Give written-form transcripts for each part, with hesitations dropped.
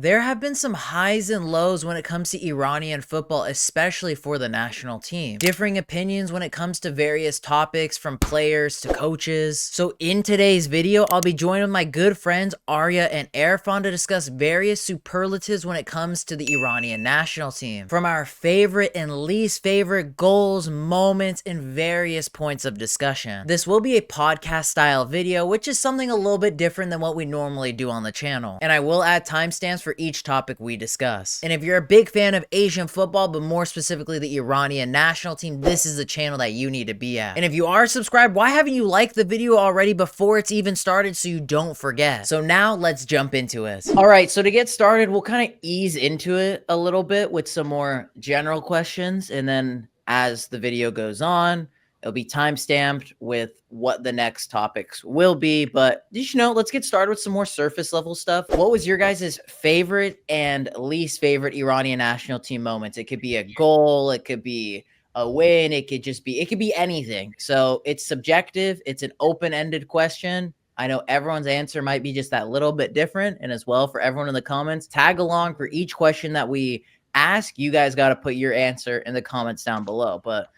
There have been some highs and lows when it comes to Iranian football, especially for the national team. Differing opinions when it comes to various topics from players to coaches. So in today's video, I'll be joined with my good friends Arya and Erfan to discuss various superlatives when it comes to the Iranian national team. From our favorite and least favorite goals, moments, and various points of discussion. This will be a podcast style video, which is something a little bit different than what we normally do on the channel. And I will add timestamps for each topic we discuss. And if you're a big fan of Asian football, but more specifically the Iranian national team, this is the channel that you need to be at. And if you are subscribed, why haven't you liked the video already before it's even started so you don't forget? So now let's jump into it. All right, so to get started, we'll kind of ease into it a little bit with some more general questions. And then as the video goes on, it'll be time-stamped with what the next topics will be. But let's get started with some more surface level stuff. What was your guys' favorite and least favorite Iranian national team moments? It could be a goal, it could be a win, it could be anything. So it's subjective, it's an open-ended question. I know everyone's answer might be just that little bit different. And as well, for everyone in the comments, tag along for each question that we ask. You guys got to put your answer in the comments down below. But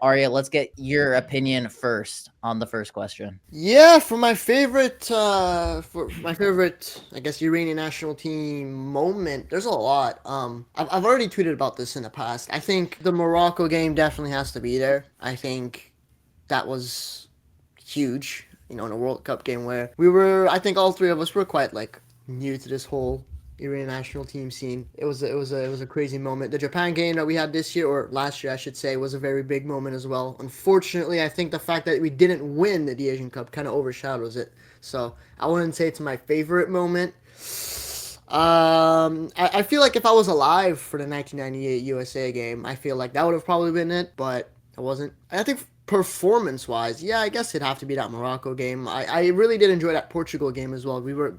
Arya, let's get your opinion first on the first question. Yeah, for my favorite, I guess Iranian national team moment. There's a lot. I've already tweeted about this in the past. I think the Morocco game definitely has to be there. I think that was huge. In a World Cup game where I think all three of us were quite new to this whole Iranian national team scene. It was a crazy moment. The Japan game that we had this year, or last year I should say, was a very big moment as well. Unfortunately, I think the fact that we didn't win the Asian Cup kind of overshadows it. So I wouldn't say it's my favorite moment. I feel like if I was alive for the 1998 USA game, I feel like that would have probably been it, but I wasn't. I think performance-wise, yeah, I guess it'd have to be that Morocco game. I really did enjoy that Portugal game as well. We were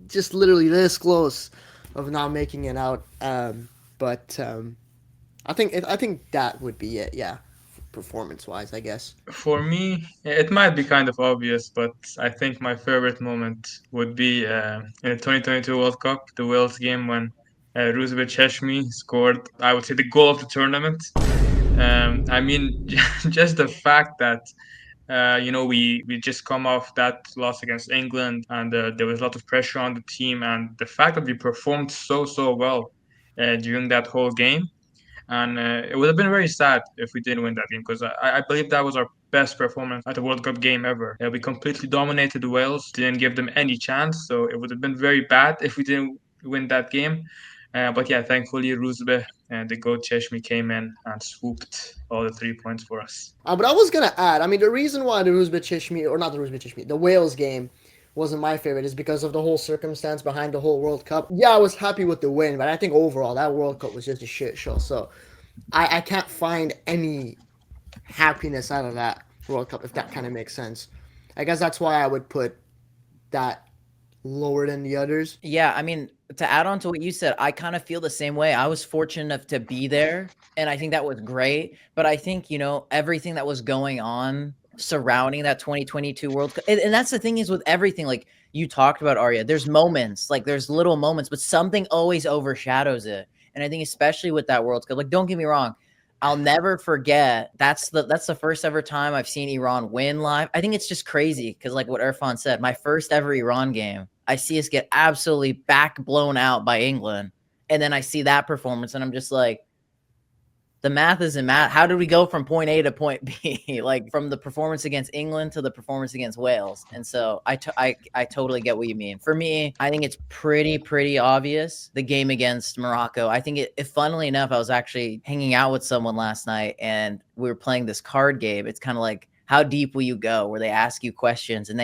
just literally this close of not making it out. But I think that would be it, yeah, performance-wise, I guess. For me, it might be kind of obvious, but I think my favorite moment would be in the 2022 World Cup, the Wales game when Rouzbeh Cheshmi scored, I would say, the goal of the tournament. I mean, just the fact that we just come off that loss against England, and there was a lot of pressure on the team, and the fact that we performed so well during that whole game, and it would have been very sad if we didn't win that game, because I believe that was our best performance at a World Cup game ever. We completely dominated Wales, didn't give them any chance, so it would have been very bad if we didn't win that game. But yeah, thankfully Rouzbeh and the GOAT Cheshmi came in and swooped all the 3 points for us. But I was gonna add, I mean, the reason why the Rouzbeh Cheshmi, or not the Rouzbeh Cheshmi, the Wales game wasn't my favorite is because of the whole circumstance behind the whole World Cup. Yeah, I was happy with the win, but I think overall that World Cup was just a shit show. So I can't find any happiness out of that World Cup, if that kind of makes sense. I guess that's why I would put that lower than the others. Yeah, I mean, to add on to what you said, I kind of feel the same way. I was fortunate enough to be there, and I think that was great. But I think, everything that was going on surrounding that 2022 World Cup, and that's the thing is with everything, like you talked about, Arya, there's moments, like there's little moments, but something always overshadows it. And I think especially with that World Cup, like don't get me wrong, I'll never forget. That's the first ever time I've seen Iran win live. I think it's just crazy because, like what Erfan said, my first ever Iran game, I see us get absolutely back blown out by England, and then I see that performance, and I'm just like, the math isn't math. How did we go from point A to point B? Like from the performance against England to the performance against Wales. And so I totally get what you mean. For me, I think it's pretty obvious. The game against Morocco. I think funnily enough, I was actually hanging out with someone last night and we were playing this card game. It's kind of like, how deep will you go? Where they ask you questions and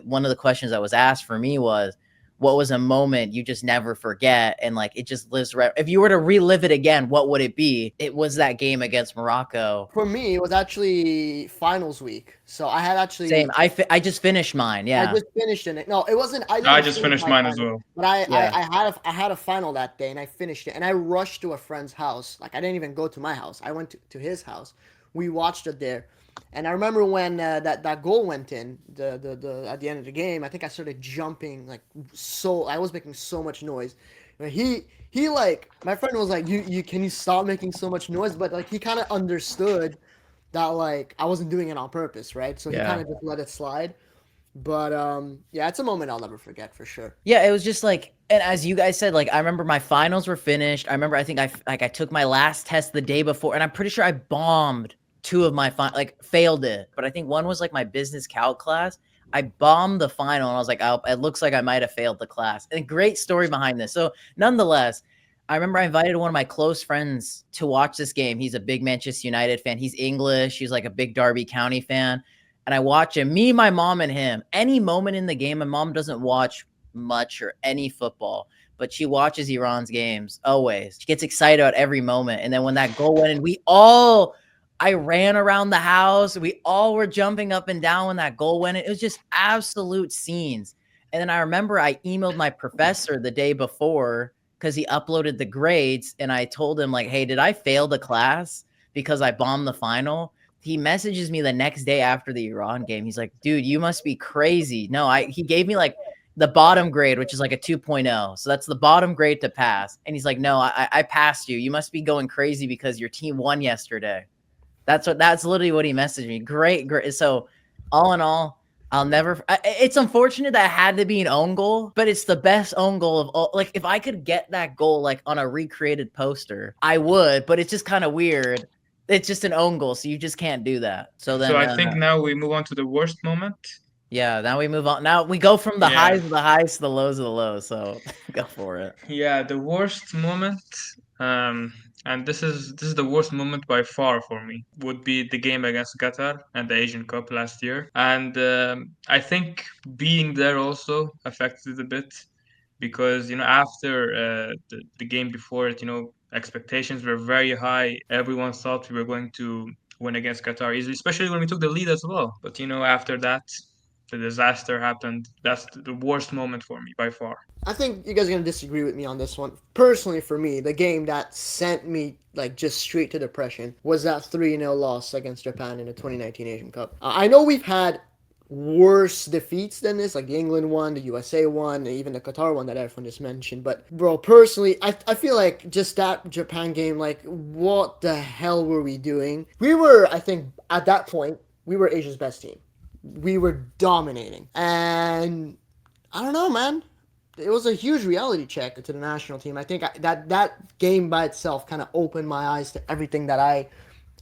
one of the questions that was asked for me was, what was a moment you just never forget? And like, it just lives right. If you were to relive it again, what would it be? It was that game against Morocco. For me, it was actually finals week. So I had actually... Same. I just finished mine. Yeah. I just finished in it. No, it wasn't. I just finished mine as well. But I had a final that day and I finished it. And I rushed to a friend's house. Like I didn't even go to my house. I went to his house. We watched it there. And I remember when that goal went in, the at the end of the game, I think I started jumping like so. I was making so much noise. He like my friend was like, you can you stop making so much noise? But like he kind of understood that like I wasn't doing it on purpose, right? So he Yeah. kind of just let it slide. But yeah, it's a moment I'll never forget for sure. Yeah, it was just like, and as you guys said, like I remember my finals were finished. I remember I think I took my last test the day before, and I'm pretty sure I bombed two of my like failed it. But I think one was like my business calc class. I bombed the final, and I was like, oh, it looks like I might have failed the class. And a great story behind this. So nonetheless, I remember I invited one of my close friends to watch this game. He's a big Manchester United fan. He's English. He's like a big Derby County fan. And I watch him, me, my mom, and him. Any moment in the game, my mom doesn't watch much or any football, but she watches Iran's games always. She gets excited about every moment. And then when that goal went in, I ran around the house. We all were jumping up and down when that goal went in. It was just absolute scenes. And then I remember I emailed my professor the day before because he uploaded the grades. And I told him, like, hey, did I fail the class because I bombed the final? He messages me the next day after the Iran game. He's like, dude, you must be crazy. No, he gave me like the bottom grade, which is like a 2.0. So that's the bottom grade to pass. And he's like, no, I passed you. You must be going crazy because your team won yesterday. That's literally what he messaged me. Great. So all in all, it's unfortunate that it had to be an own goal, but it's the best own goal of all. Like if I could get that goal like on a recreated poster, I would, but it's just kind of weird. It's just an own goal, so you just can't do that. So then, I think now we move on to the worst moment. yeah, now we move on. Now we go from the highs of the highs to the lows of the lows. So go for it. Yeah, the worst moment, and this is the worst moment by far for me, would be the game against Qatar and the Asian Cup last year. And I think being there also affected it a bit because after the game before it, expectations were very high. Everyone thought we were going to win against Qatar easily, especially when we took the lead as well. But after that, the disaster happened. That's the worst moment for me by far. I think you guys are going to disagree with me on this one. Personally, for me, the game that sent me like just straight to depression was that 3-0 loss against Japan in the 2019 Asian Cup. I know we've had worse defeats than this, like the England one, the USA one, even the Qatar one that everyone just mentioned. But bro, personally, I feel like just that Japan game, like what the hell were we doing? We were, I think, at that point, we were Asia's best team. We were dominating. And I don't know, man. It was a huge reality check to the national team. I think that game by itself kind of opened my eyes to everything that I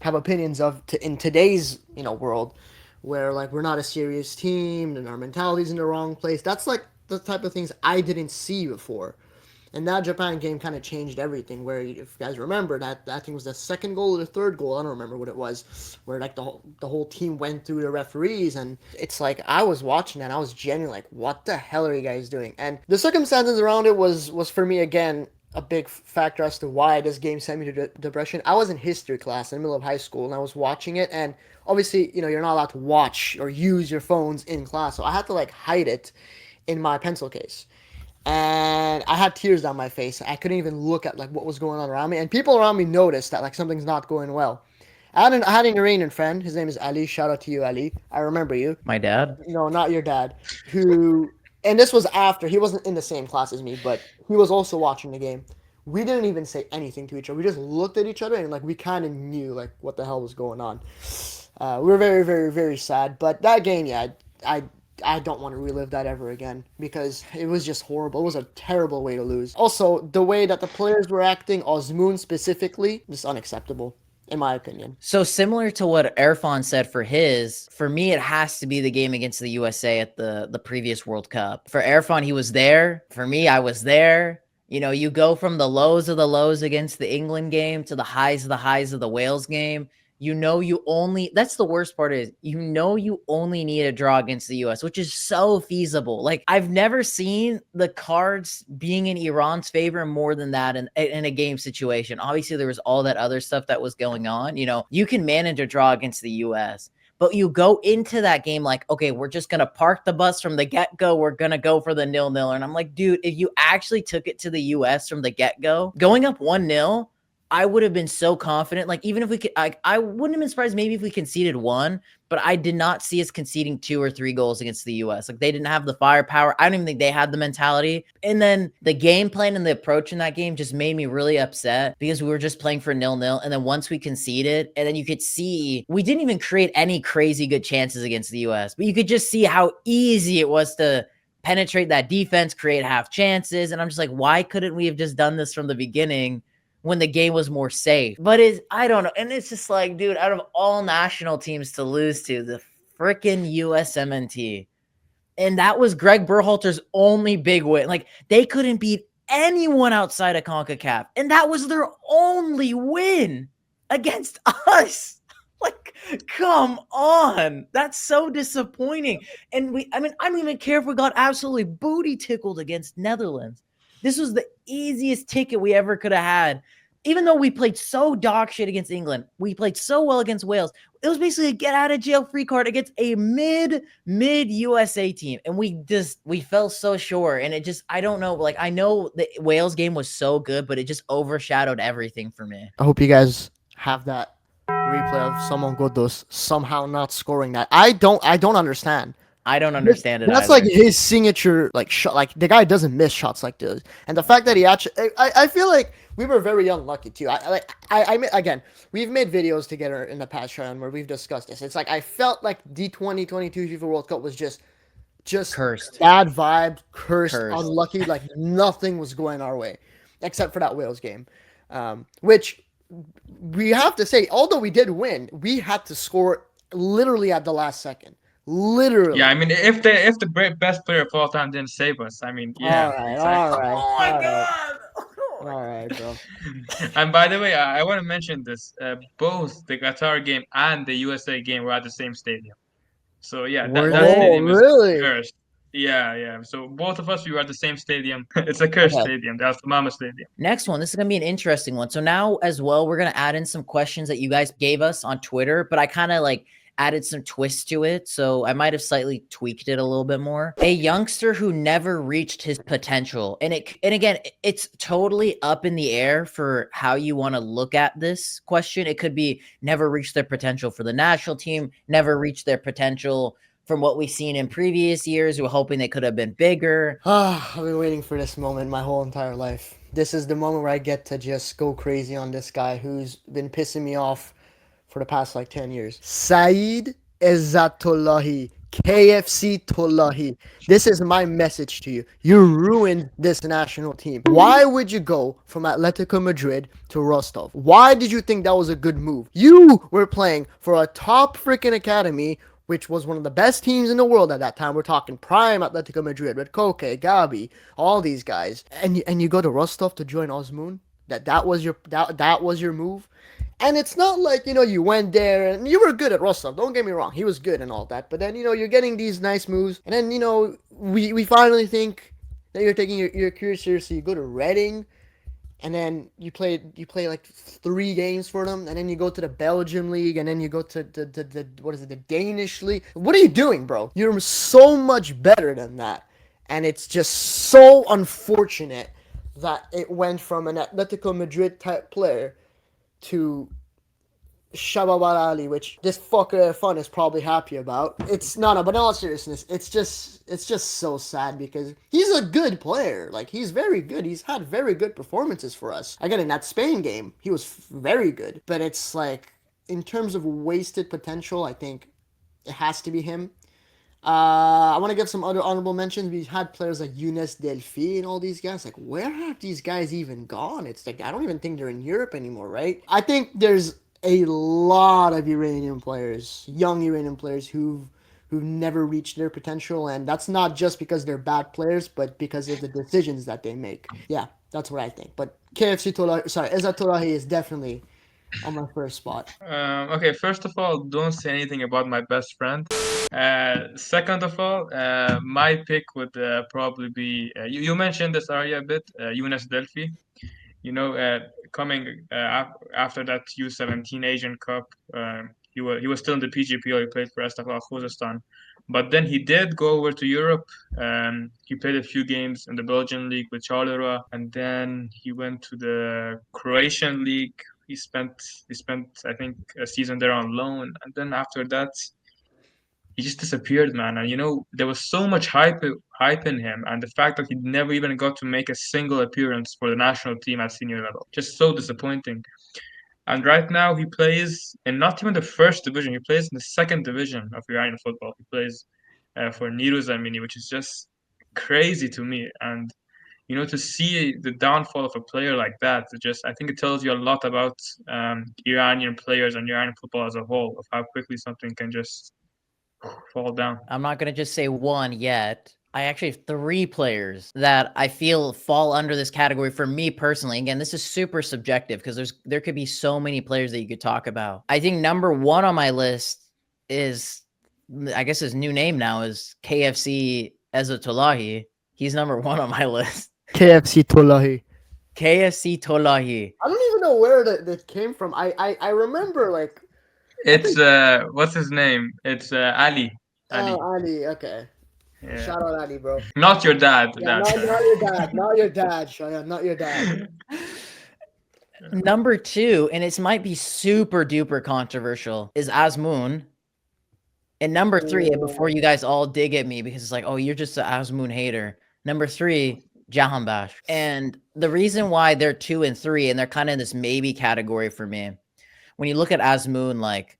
have opinions of in today's world, where like we're not a serious team and our mentality's in the wrong place. That's like the type of things I didn't see before. And that Japan game kind of changed everything. Where, if you guys remember, that I think was the second goal or the third goal. I don't remember what it was. Where like the whole team went through the referees, and it's like I was watching that. And I was genuinely like, "What the hell are you guys doing?" And the circumstances around it was for me again a big factor as to why this game sent me to depression. I was in history class in the middle of high school, and I was watching it, and obviously, you're not allowed to watch or use your phones in class, so I had to like hide it in my pencil case. And I had tears down my face. I couldn't even look at like what was going on around me, and people around me noticed that like something's not going well. I had an Iranian friend. His name is Ali. Shout out to you, Ali. I remember you. My dad? No, not your dad. And this was after, he wasn't in the same class as me, but he was also watching the game. We didn't even say anything to each other. We just looked at each other and like we kind of knew like what the hell was going on. We were very, very, very sad. But that game, yeah, I don't want to relive that ever again because it was just horrible. It was a terrible way to lose. Also, the way that the players were acting, Osmoon specifically, just unacceptable, in my opinion. So similar to what Erfan said for me, it has to be the game against the USA at the previous World Cup. For Erfan, he was there. For me, I was there. You go from the lows of the lows against the England game to the highs of the Wales game. That's the worst part is, you only need a draw against the US, which is so feasible. Like I've never seen the cards being in Iran's favor more than that in a game situation. Obviously there was all that other stuff that was going on. You can manage a draw against the US, but you go into that game like, okay, we're just going to park the bus from the get-go. We're going to go for the 0-0. And I'm like, dude, if you actually took it to the US from the get-go, going up 1-0, I would have been so confident. Like, even if we could, I wouldn't have been surprised maybe if we conceded 1, but I did not see us conceding 2 or 3 goals against the US. Like, they didn't have the firepower. I don't even think they had the mentality. And then the game plan and the approach in that game just made me really upset because we were just playing for 0-0. And then once we conceded, and then you could see we didn't even create any crazy good chances against the US, but you could just see how easy it was to penetrate that defense, create half chances. And I'm just like, why couldn't we have just done this from the beginning when the game was more safe? But I don't know. And it's just like, dude, out of all national teams to lose to, the freaking USMNT. And that was Greg Berhalter's only big win. Like, they couldn't beat anyone outside of CONCACAF. And that was their only win against us. Like, come on. That's so disappointing. And I don't even care if we got absolutely booty tickled against Netherlands. This was the easiest ticket we ever could have had. Even though we played so dog shit against England, we played so well against Wales. It was basically a get out of jail free card against a mid USA team. And we fell so short. And it just, I don't know. Like, I know the Wales game was so good, but it just overshadowed everything for me. I hope you guys have that replay of Simon Godos somehow not scoring that. I don't understand. I don't understand it. That's either. like his signature, like shot. Like, the guy doesn't miss shots like this, and the fact that he actually, I feel like we were very unlucky too. Again, we've made videos together in the past, Sharon, where we've discussed this. It's like I felt like the 2022 FIFA World Cup was just cursed, bad vibe, cursed, unlucky. Like, nothing was going our way, except for that Wales game, which we have to say, although we did win, we had to score literally at the last second. Literally. Yeah, I mean, if the best player of all time didn't save us, I mean, yeah. All right. Oh my god. All right, bro. And by the way, I want to mention this. Both the Qatar game and the USA game were at the same stadium. So yeah, that stadium is cursed. Yeah. So both of us, we were at the same stadium. It's a cursed stadium, the Al Mama Stadium. Next one, this is going to be an interesting one. So now as well, we're going to add in some questions that you guys gave us on Twitter, but I kind of like added some twists to it. So I might have slightly tweaked it a little bit more. A youngster who never reached his potential. And again, it's totally up in the air for how you want to look at this question. It could be never reached their potential for the national team, never reached their potential from what we've seen in previous years. We're hoping they could have been bigger. I've been waiting for this moment my whole entire life. This is the moment where I get to just go crazy on this guy who's been pissing me off for the past like 10 years. Saeed Ezzatullahi, KFC Tollahi. This is my message to you. You ruined this national team. Why would you go from Atletico Madrid to Rostov? Why did you think that was a good move? You were playing for a top freaking academy, which was one of the best teams in the world at that time. We're talking prime Atletico Madrid with Koke, Gabi, all these guys. And you go to Rostov to join Osmoon? That was your move? And it's not like, you went there and you were good at Rostov. Don't get me wrong. He was good and all that. But then, you're getting these nice moves. And then, we finally think that you're taking your career seriously. You go to Reading. And then you play like 3 games for them. And then you go to the Belgium league. And then you go to the Danish league. What are you doing, bro? You're so much better than that. And it's just so unfortunate that it went from an Atletico Madrid type player to Shabab Ali, which this fucker Erfan is probably happy about. It's but in all seriousness, it's just so sad because he's a good player. Like, he's very good. He's had very good performances for us. Again, in that Spain game, he was very good. But it's like, in terms of wasted potential, I think it has to be him. I want to give some other honorable mentions. We had players like Younes Delphi and all these guys. Like, where have these guys even gone? It's like, I don't even think they're in Europe anymore, right? I think there's a lot of Iranian players, young Iranian players who've never reached their potential, and that's not just because they're bad players, but because of the decisions that they make. Yeah, that's what I think. But Ezzat Tollahi is definitely on my first spot. Okay, first of all, don't say anything about my best friend. Second of all, my pick would probably be you mentioned this Arya a bit, Younes Delphi. Coming after that U17 Asian Cup, he was still in the PGPO. He played for Istiqlal Khuzestan. But then he did go over to Europe. He played a few games in the Belgian league with Charleroi, and then he went to the Croatian league. He spent I think a season there on loan, and then after that he just disappeared, man. And there was so much hype in him, and the fact that he never even got to make a single appearance for the national team at senior level, just so disappointing. And right now he plays in not even the first division. He plays in the second division of Iranian football. He plays for Niruzamini, which is just crazy to me. And to see the downfall of a player like that, I think it tells you a lot about Iranian players and Iranian football as a whole, of how quickly something can just fall down. I'm not going to just say one yet. I actually have 3 players that I feel fall under this category for me personally. Again, this is super subjective because there could be so many players that you could talk about. I think number 1 on my list is, I guess his new name now is KFC Ezzatolahi. He's number 1 on my list. KFC Tolahi. KFC Tolahi. I don't even know where that came from. I remember like it's what's his name? It's Ali. Ali. Ali, okay. Yeah. Shout out Ali, bro. Not your dad. Yeah, not your dad. Not your dad, Shaya. Not your dad. Number 2, and it might be super duper controversial, is Azmoun. And number 3, before you guys all dig at me because it's like, oh, you're just an Azmoun hater. Number 3, Jahanbakhsh. And the reason why they're 2 and 3, and they're kind of in this maybe category for me, when you look at Azmoun, like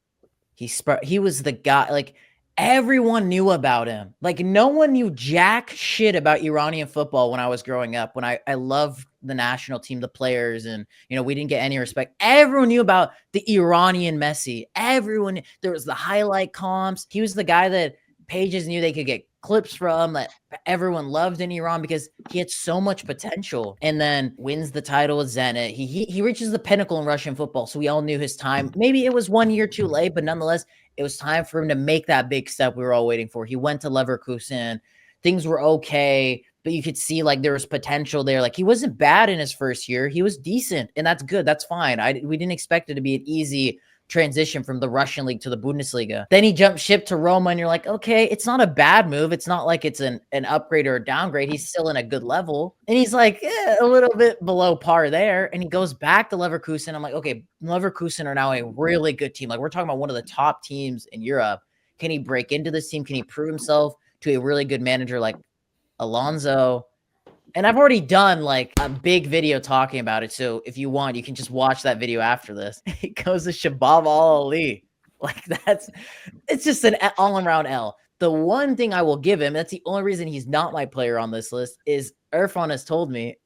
he was the guy, like everyone knew about him. Like no one knew jack shit about Iranian football when I was growing up, when I loved the national team, the players, and we didn't get any respect. Everyone knew about the Iranian Messi. Everyone, there was the highlight comps. He was the guy that pages knew they could get clips from, that everyone loved in Iran because he had so much potential. And then wins the title with Zenit. He reaches the pinnacle in Russian football. So we all knew his time. Maybe it was 1 year too late, but nonetheless, it was time for him to make that big step we were all waiting for. He went to Leverkusen. Things were okay, but you could see like there was potential there. Like he wasn't bad in his first year. He was decent, and that's good. That's fine. We didn't expect it to be an easy transition from the Russian league to the Bundesliga. Then he jumped ship to Roma, and you're like, okay, it's not a bad move. It's not like it's an upgrade or a downgrade. He's still in a good level. And he's like a little bit below par there. And he goes back to Leverkusen. I'm like, okay, Leverkusen are now a really good team. Like we're talking about one of the top teams in Europe. Can he break into this team? Can he prove himself to a really good manager like Alonso? And I've already done like a big video talking about it. So if you want, you can just watch that video after this. It goes to Shabab Al-Ali. Like it's just an all-around L. The one thing I will give him, that's the only reason he's not my player on this list, is Erfan has told me,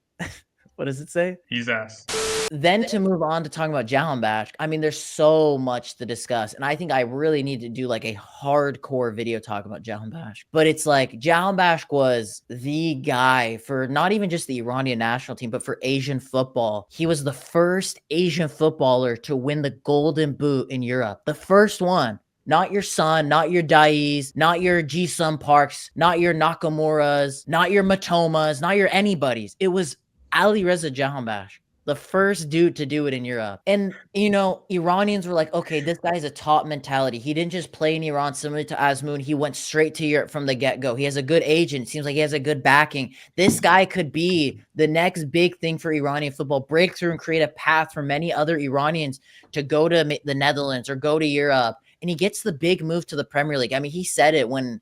what does it say? He's ass. Then to move on to talking about Jahanbakhsh, I mean, there's so much to discuss. And I think I really need to do like a hardcore video talk about Jahanbakhsh. But it's like Jahanbakhsh was the guy for not even just the Iranian national team, but for Asian football. He was the first Asian footballer to win the Golden Boot in Europe. The first one. Not your Son, not your Dais, not your Jisung Parks, not your Nakamuras, not your Matomas, not your anybody's. It was Ali Reza Jahanbakhsh, the first dude to do it in Europe. And, Iranians were like, okay, this guy's a top mentality. He didn't just play in Iran similar to Azmoun. He went straight to Europe from the get-go. He has a good agent. Seems like he has a good backing. This guy could be the next big thing for Iranian football, break through and create a path for many other Iranians to go to the Netherlands or go to Europe. And he gets the big move to the Premier League. I mean, he said it when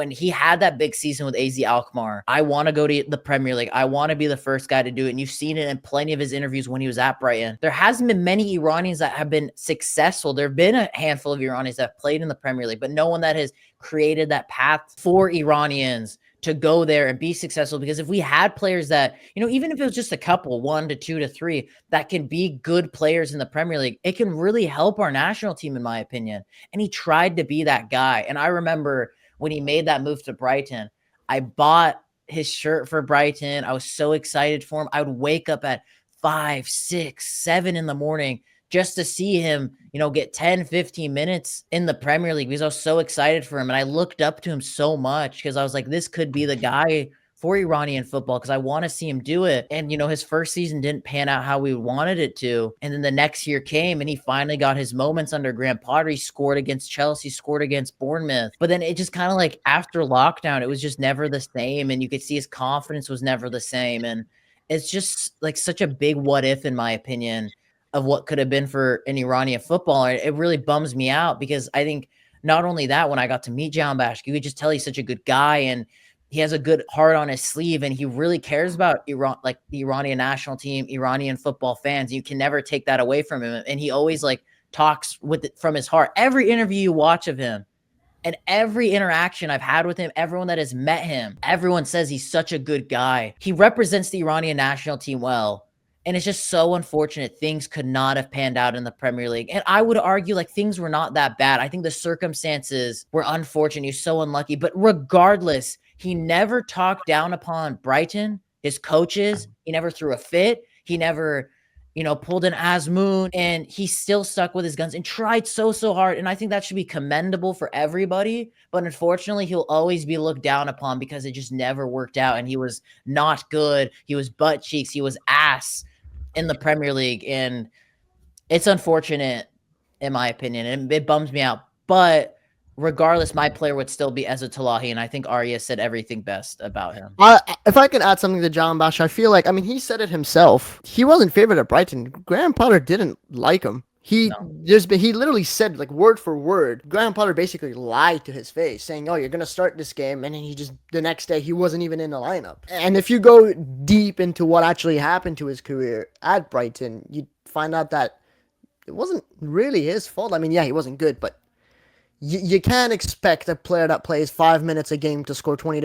he had that big season with AZ Alkmaar. I want to go to the Premier League. I want to be the first guy to do it. And you've seen it in plenty of his interviews when he was at Brighton. There hasn't been many Iranians that have been successful. There have been a handful of Iranians that have played in the Premier League, but no one that has created that path for Iranians to go there and be successful. Because if we had players that, even if it was just a couple, 1 to 2 to 3, that can be good players in the Premier League, it can really help our national team, in my opinion. And he tried to be that guy. And I remember when he made that move to Brighton, I bought his shirt for Brighton. I was so excited for him. I would wake up at 5, 6, 7 in the morning just to see him, get 10, 15 minutes in the Premier League because I was so excited for him. And I looked up to him so much because I was like, this could be the guy for Iranian football because I want to see him do it. And, you know, his first season didn't pan out how we wanted it to. And then the next year came and he finally got his moments under Graham Potter. He scored against Chelsea, scored against Bournemouth. But then it just kind of like after lockdown, it was just never the same. And you could see his confidence was never the same. And it's just like such a big what if, in my opinion, of what could have been for an Iranian footballer. It really bums me out because I think not only that, when I got to meet Jahanbakhsh, you could just tell he's such a good guy and he has a good heart on his sleeve and he really cares about Iran, like the Iranian national team, Iranian football fans. You can never take that away from him. And he always like talks with it from his heart. Every interview you watch of him and every interaction I've had with him, everyone that has met him, everyone says he's such a good guy. He represents the Iranian national team well. And it's just so unfortunate. Things could not have panned out in the Premier League. And I would argue like things were not that bad. I think the circumstances were unfortunate. He's so unlucky. But regardless, he never talked down upon Brighton, his coaches. He never threw a fit. He never, you know, pulled an Azmoun. And he still stuck with his guns and tried so hard. And I think that should be commendable for everybody. But unfortunately, he'll always be looked down upon because it just never worked out. And he was not good. He was butt cheeks. He was ass in the Premier League, and it's unfortunate in my opinion, and it bums me out. But regardless, my player would still be Eza Talahi, and I think Arya said everything best about him. If I can add something to Jahanbakhsh, I feel like, I mean, he said it himself. He wasn't favored at Brighton. Graham Potter didn't like him. He literally said, like, word for word, Graham Potter basically lied to his face, saying, oh, you're going to start this game, and then he just, the next day, he wasn't even in the lineup. And if you go deep into what actually happened to his career at Brighton, you find out that it wasn't really his fault. I mean, yeah, he wasn't good, but you can't expect a player that plays 5 minutes a game to score 20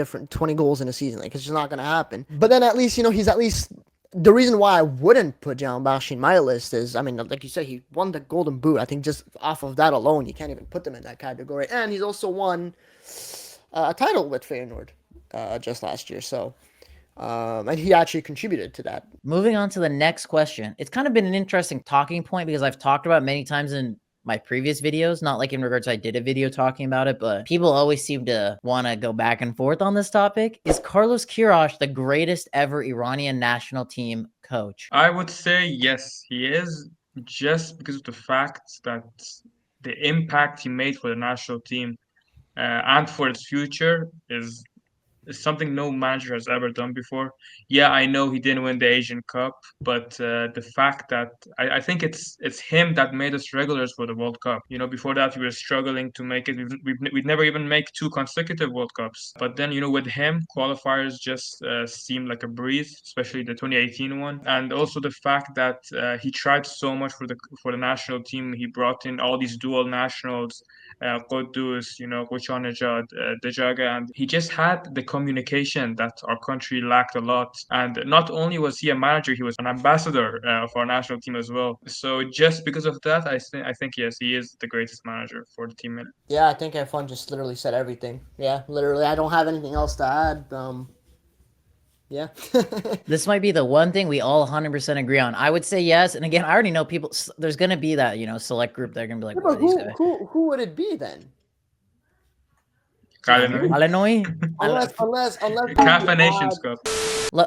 goals in a season. Like, it's just not going to happen. But then at least, you know, he's at least... The reason why I wouldn't put Jahanbakhsh in my list is, I mean, like you said, he won the Golden Boot. I think just off of that alone, you can't even put them in that category. And he's also won a title with Feyenoord just last year. So, and he actually contributed to that. Moving on to the next question. It's kind of been an interesting talking point because I've talked about it many times in my previous videos, not like in regards to I did a video talking about it, but people always seem to want to go back and forth on this topic. Is Carlos Queiroz the greatest ever Iranian national team coach? I would say yes, he is, just because of the fact that the impact he made for the national team and for its future is something no manager has ever done before. Yeah, I know he didn't win the Asian Cup, but the fact that I think it's him that made us regulars for the World Cup. You know, before that we were struggling to make it. We'd never even make 2 consecutive World Cups. But then, you know, with him, qualifiers just seemed like a breeze, especially the 2018 one. And also the fact that he tried so much for the national team. He brought in all these dual nationals, Quddus, you know, Ghocanejad, Dejaga, and he just had the communication that our country lacked a lot. And not only was he a manager, he was an ambassador of our national team as well. So just because of that, I think yes, he is the greatest manager for the team. Yeah, I think Erfan just literally said everything. Yeah, literally, I don't have anything else to add. Yeah. This might be the one thing we all 100% agree on. I would say yes. And again, I already know people, there's going to be that, you know, select group that are going to be like, yeah, but who would it be then? Ghalenoei? Unless Caffeinations Cup.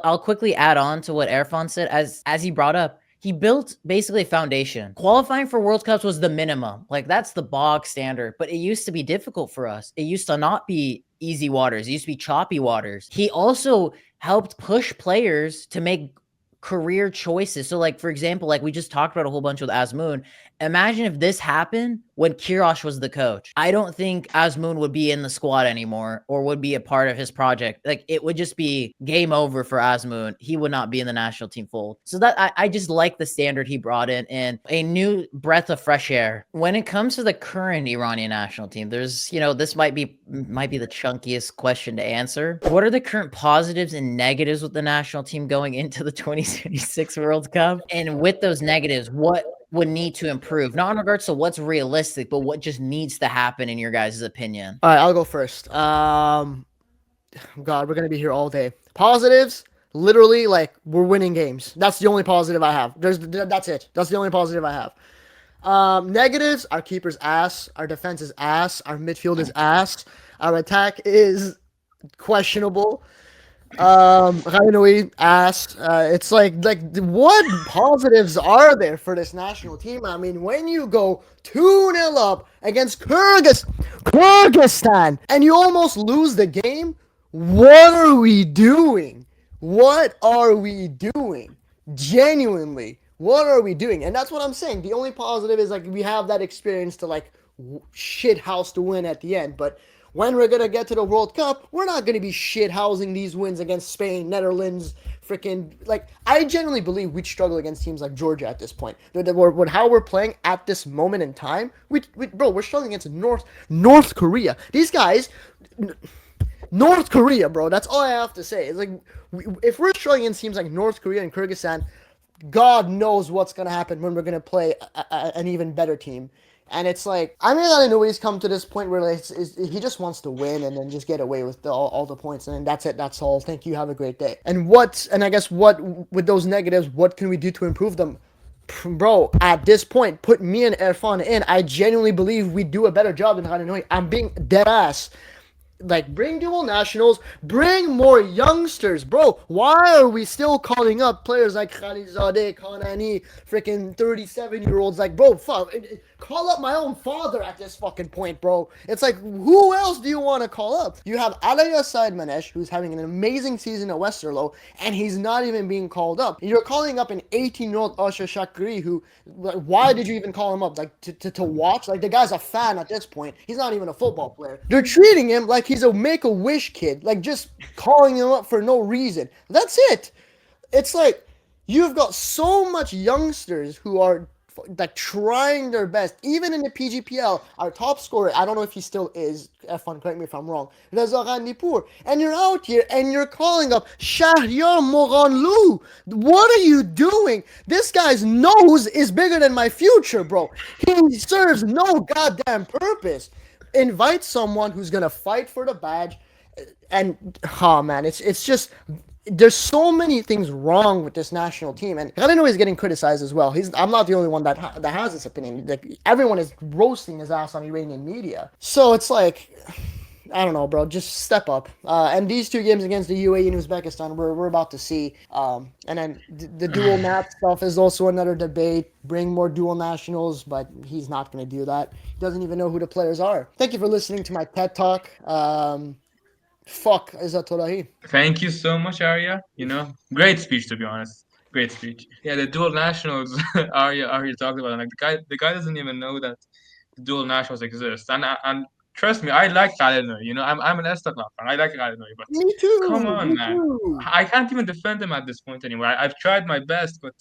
I'll quickly add on to what Erfan said. As he brought up, he built basically a foundation. Qualifying for World Cups was the minimum. Like, that's the bog standard. But it used to be difficult for us. It used to not be easy waters. It used to be choppy waters. He also helped push players to make career choices. So, like, for example, like we just talked about a whole bunch with Azmoun. Imagine if this happened when Queiroz was the coach. I don't think Azmoun would be in the squad anymore or would be a part of his project. Like, it would just be game over for Azmoun. He would not be in the national team fold. So that I just like the standard he brought in and a new breath of fresh air. When it comes to the current Iranian national team, there's, you know, this might be the chunkiest question to answer. What are the current positives and negatives with the national team going into the 2026 World Cup? And with those negatives, what would need to improve? Not in regards to what's realistic, but what just needs to happen in your guys' opinion. All right, I'll go first. God, we're gonna be here all day. Positives, literally, like, we're winning games. That's the only positive I have. That's it. That's the only positive I have. Negatives, our keeper's ass, our defense is ass, our midfield is ass, our attack is questionable. Ghalenoei ass. It's like what positives are there for this national team? I mean, when you go 2-0 up against Kyrgyzstan, and you almost lose the game, what are we doing? What are we doing? Genuinely, what are we doing? And that's what I'm saying. The only positive is like we have that experience to like shit house to win at the end, but when we're gonna get to the World Cup, we're not gonna be shithousing these wins against Spain, Netherlands, freaking like. I genuinely believe we'd struggle against teams like Georgia at this point. With how we're playing at this moment in time, we're struggling against North Korea. These guys, North Korea, bro. That's all I have to say. It's like if we're struggling against teams like North Korea and Kyrgyzstan, God knows what's gonna happen when we're gonna play an even better team. And it's like, I mean, I know he's come to this point where he just wants to win and then just get away with all the points. And then that's it. That's all. Thank you. Have a great day. And I guess with those negatives, what can we do to improve them? Bro, at this point, put me and Erfan in. I genuinely believe we do a better job than Ghalenoei. I'm being dead ass. Like, bring dual nationals, bring more youngsters, bro. Why are we still calling up players like Khalizadeh, Kanani, freaking 37-year-olds? Like, bro, fuck, call up my own father at this fucking point, bro. It's like, who else do you want to call up? You have Alaya Said-Manesh, who's having an amazing season at Westerlo, and he's not even being called up. You're calling up an 18-year-old Asha Shakri, who, like, why did you even call him up? Like, to watch? Like, the guy's a fan at this point. He's not even a football player. They're treating him like he's a Make-A-Wish kid, like just calling him up for no reason. That's it. It's like you've got so much youngsters who are like trying their best. Even in the PGPL, our top scorer, I don't know if he still is, Erfan, correct me if I'm wrong, Reza Ghandipur, and you're out here and you're calling up Shahryar Moghanlou. What are you doing? This guy's nose is bigger than my future, bro. He serves no goddamn purpose. Invite someone who's gonna fight for the badge, and man, it's just there's so many things wrong with this national team, and Ghalenoei is getting criticized as well. I'm not the only one that has this opinion. Like everyone is roasting his ass on Iranian media, so it's like. I don't know, bro. Just step up. And these two games against the UAE and Uzbekistan, we're about to see. And then the dual nat stuff is also another debate. Bring more dual nationals, but he's not going to do that. He doesn't even know who the players are. Thank you for listening to my TED Talk. Fuck Izzatullahi. Thank you so much, Arya. Great speech, to be honest. Great speech. Yeah, the dual nationals Arya talked about. Like the guy doesn't even know that the dual nationals exist. And trust me, I like Ghalenoei. I'm an Esteghlal fan. I like Ghalenoei, but Me too. come on, Me man. too. I can't even defend him at this point anymore. I've tried my best, but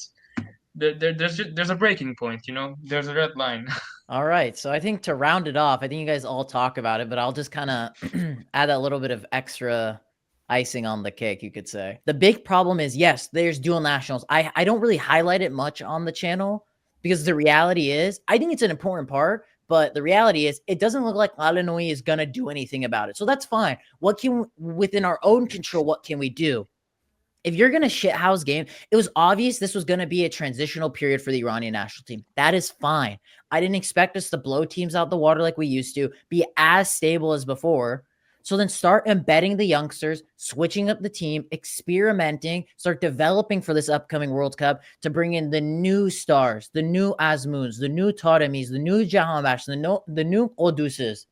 there's a breaking point. There's a red line. All right. So I think to round it off, I think you guys all talk about it, but I'll just kind of add a little bit of extra icing on the cake, you could say. The big problem is, yes, there's dual nationals. I don't really highlight it much on the channel because the reality is, I think it's an important part, but the reality is it doesn't look like Ghalenoei is going to do anything about it. So that's fine. Within our own control, what can we do? If you're going to shithouse game, it was obvious this was going to be a transitional period for the Iranian national team. That is fine. I didn't expect us to blow teams out the water like we used to, be as stable as before. So then start embedding the youngsters, switching up the team, experimenting, start developing for this upcoming World Cup to bring in the new stars, the new Azmoons, the new Taremis, the new Jahanbash, the new Oduses.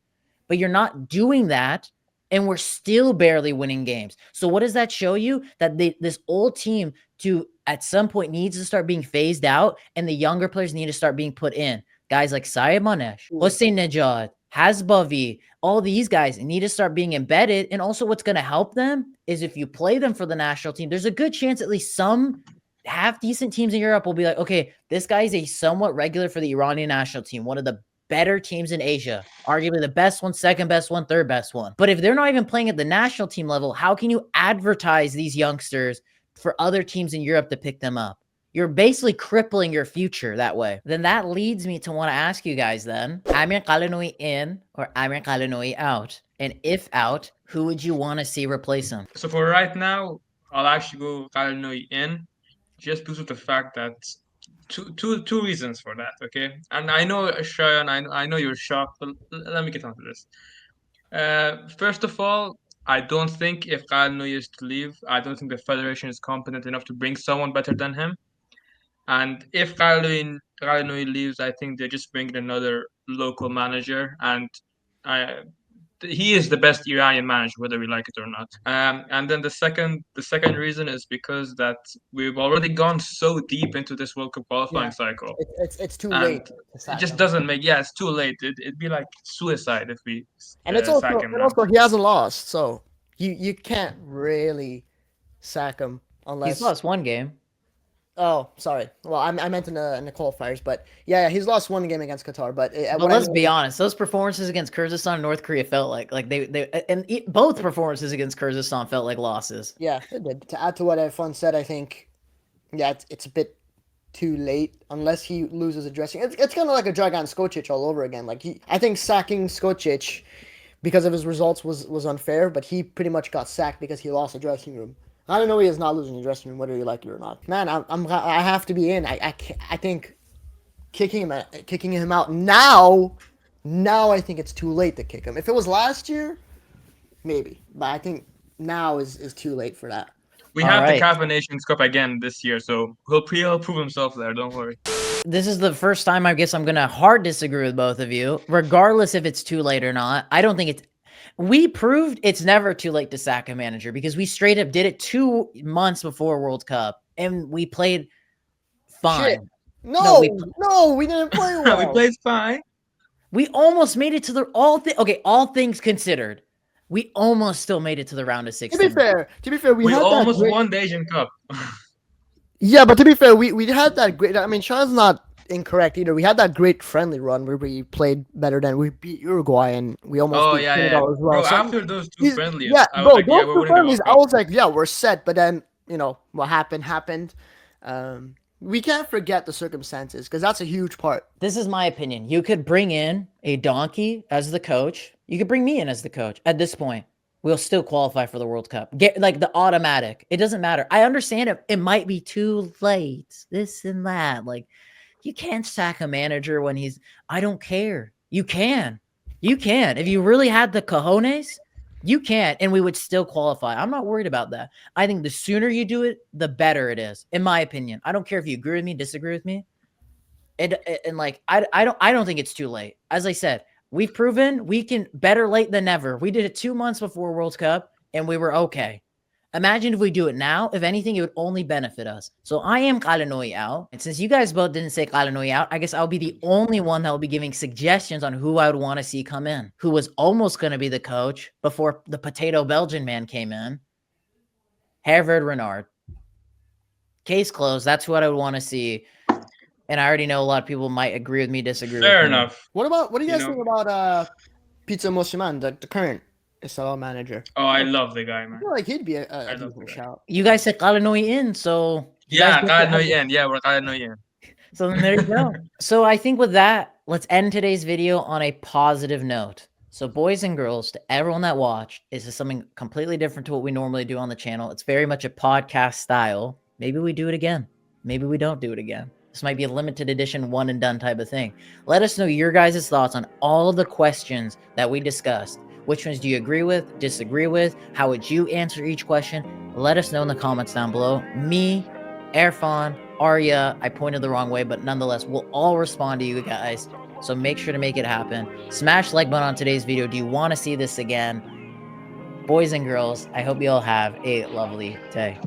But you're not doing that. And we're still barely winning games. So what does that show you? That this old team at some point needs to start being phased out, and the younger players need to start being put in. Guys like Sayed Manesh, Hossein Nejad, Hasbavi, all these guys need to start being embedded. And also what's going to help them is if you play them for the national team, there's a good chance at least some half-decent teams in Europe will be like, okay, this guy is a somewhat regular for the Iranian national team, one of the better teams in Asia, arguably the best one, second best one, third best one. But if they're not even playing at the national team level, how can you advertise these youngsters for other teams in Europe to pick them up? You're basically crippling your future that way. Then that leads me to want to ask you guys then, Amir Ghalenoei in or Amir Ghalenoei out? And if out, who would you want to see replace him? So for right now, I'll actually go Ghalenoei in, just because of the fact that two reasons for that, okay? And I know, Shayan, I know you're shocked, but let me get onto this. First of all, I don't think if Ghalenoei is to leave, I don't think the federation is competent enough to bring someone better than him. And if Ghalenoei leaves, I think they just bring another local manager, and I, he is the best Iranian manager, whether we like it or not. And then the second reason is because that we've already gone so deep into this World Cup qualifying Yeah, cycle, it's too and late to it sack just him. doesn't make. Yeah, it's too late. It'd be like suicide if we And it's sack him now. he hasn't lost, so you can't really sack him unless. He's lost one game. Oh, sorry. Well, I meant in the qualifiers, but yeah, he's lost one game against Qatar. But But let's be honest, those performances against Kyrgyzstan and North Korea felt like both performances against Kyrgyzstan felt like losses. Yeah, it did. To add to what Erfan said, I think, yeah, it's a bit too late unless he loses a dressing. It's kind of like a Dragan Skocic all over again. Like I think sacking Skocic because of his results was unfair, but he pretty much got sacked because he lost a dressing room. I don't know, he is not losing the dressing room, whether you like it or not. Man, I have to be in. I think kicking him out now I think it's too late to kick him. If it was last year, maybe, but I think now is too late for that. We have the CAF Nations Cup again this year, so he'll prove himself there. Don't worry. This is the first time I guess I'm gonna hard disagree with both of you, regardless if it's too late or not. I don't think it's. We proved it's never too late to sack a manager because we straight up did it 2 months before World Cup and we played fine. Shit. No, we didn't play well. We played fine. We almost made it to the all things considered. We almost still made it to the round of 16. To be fair, we had almost won the Asian Cup. Yeah, but to be fair, we had that great. I mean, Sean's not incorrect either. We had that great friendly run where we played better than we beat Uruguay and we almost beat Senegal as well. Bro, so after those two friendlies, I was like, yeah, we're set. But then what happened. We can't forget the circumstances because that's a huge part. This is my opinion. You could bring in a donkey as the coach. You could bring me in as the coach. At this point, we'll still qualify for the World Cup. Get like the automatic. It doesn't matter. I understand it might be too late. This and that. Like, you can't sack a manager when he's. I don't care. You can. If you really had the cojones, you can, and we would still qualify. I'm not worried about that. I think the sooner you do it, the better it is, in my opinion. I don't care if you agree with me, disagree with me. I don't think it's too late. As I said, we've proven we can better late than never. We did it 2 months before World Cup, and we were okay. Imagine if we do it now. If anything, it would only benefit us. So I am Ghalenoei out. And since you guys both didn't say Ghalenoei out, I guess I'll be the only one that will be giving suggestions on who I would want to see come in, who was almost going to be the coach before the potato Belgian man came in. Hervé Renard. Case closed. That's what I would want to see. And I already know a lot of people might agree with me, disagree with me. Fair enough. What do you guys think about Pizza Mosiman, the current SLL manager? Oh, I love the guy, man. I feel like he'd be a decent shout. You guys said Ghalenoei in, so... Yeah, Ghalenoei in. Yeah, we're Ghalenoei in. So then there you go. So I think with that, let's end today's video on a positive note. So boys and girls, to everyone that watched, this is something completely different to what we normally do on the channel. It's very much a podcast style. Maybe we do it again. Maybe we don't do it again. This might be a limited edition, one and done type of thing. Let us know your guys' thoughts on all of the questions that we discussed. Which ones do you agree with, disagree with? How would you answer each question? Let us know in the comments down below. Me, Erfan, Arya, I pointed the wrong way, but nonetheless, we'll all respond to you guys. So make sure to make it happen. Smash like button on today's video. Do you want to see this again? Boys and girls, I hope you all have a lovely day.